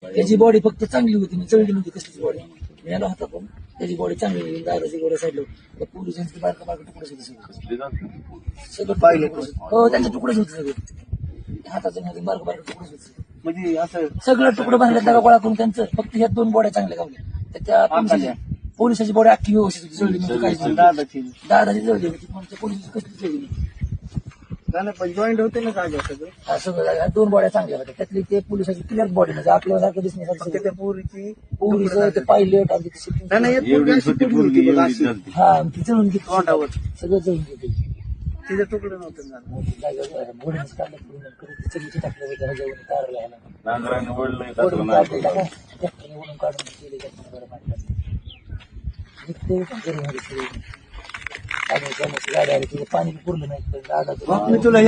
त्याची बॉडी फक्त चांगली होती, मी चढली नव्हती कसलीच बॉडी. मी आलो होता पण त्याची बॉडी चांगली होती. दादाची गोड्या साईडला पोलिसांचे बारका बारका तुकडेच होते सगळं पाहिले. हो, त्यांचे तुकडेच होते सगळे, हाताचे मध्ये बारका बारका तुकडेच होते. म्हणजे असं सगळं तुकडं बांधलं त्याला गोळा करून त्यांचं फक्त ह्या 2 बॉड्या चांगल्या गावल्या. त्या पोलिसाची बॉडी अख्खी व्यवस्थित होती, जळली नव्हती. दादाची जळली होती, पोलिसाची कसली जळली नाही. पण जॉईंट होते ना काय सगळं सगळं 2 बॉड्या चांगल्या होत्या. त्यातली ते पोलिसाची क्लिअर बॉडी म्हणजे आपल्यासारखं दिसण्यासाठी त्या पोरीचं ते पायलट आणि हा ती जळून घेतली तोंडावर, सगळं जळून घेतली. तिथे तुकडं नव्हतं घोड्याच काढलं सगळी टाकलं होतं ओढून काढून गाडी आली तिथे पाणी पुरलं नाही. तुला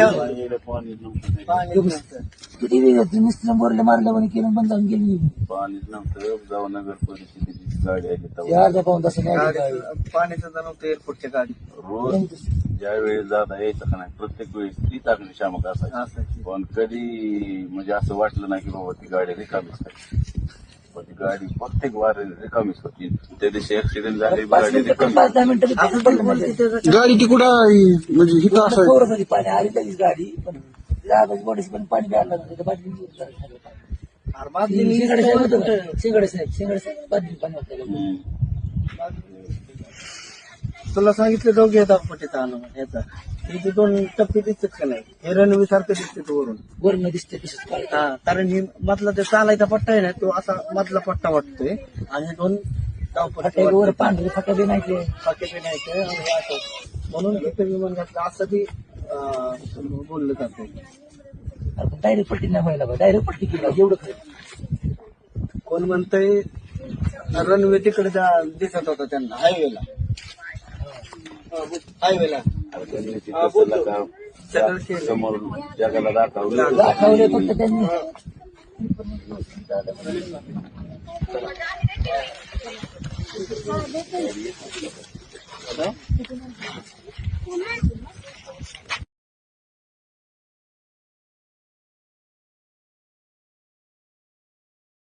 किती मिस्त्री बोरले मारल्यावर केलं बंद जाऊन गेली. पाणीच नव्हतं, जाऊ नगर परिस्थिती गाडी आली अर्धा पाऊन तास पाण्याचं नव्हतं एअरपोर्टच्या गाडी. रोज ज्या वेळेस जाता यायचं का नाही, प्रत्येक वेळेस ती टाकली शामक असायची. पण कधी म्हणजे असं वाटलं नाही की बाबा ती गाडी रिकामीच आहे. पण ती गाडी प्रत्येक वार रिकामीच होती. त्या दिवशी ऍक्सिडेंट झाले, गाडी रिकामी. 5-10 मिनिटं गाडी ती कुठं म्हणजे हिथं असं पाणी आली त्याचीच गाडी, पण दादाची बॉडीच पण पाणी प्यायला शिंगडे साहेब बादली पाणी होतं. तुला सांगितलं दोघे येतात पटीत आणून याचा तिथे 2 टप्पे दिसतात का नाही, हे रणवी सारखं दिसते वरून वरून दिसते तसंच काय. कारण ही मधला ते चालायचा पट्टा आहे ना, तो असा मधला पट्टा वाटतोय आणि हे 2 फाट्यावर पांढरे फाट्या बी नाही फाके बी नाही ते आणि हे असं म्हणून इथे विमान घातलं असं बी बोललं जातं. डायरेक्ट पट्टी नाही व्हायला पाहिजे, डायरेक्ट पट्टी केली एवढं खरं. कोण म्हणतंय रणवे तिकडे दिसत होता त्यांना हायवेला समोर जगाला दाखवलं फक्त त्यांनी.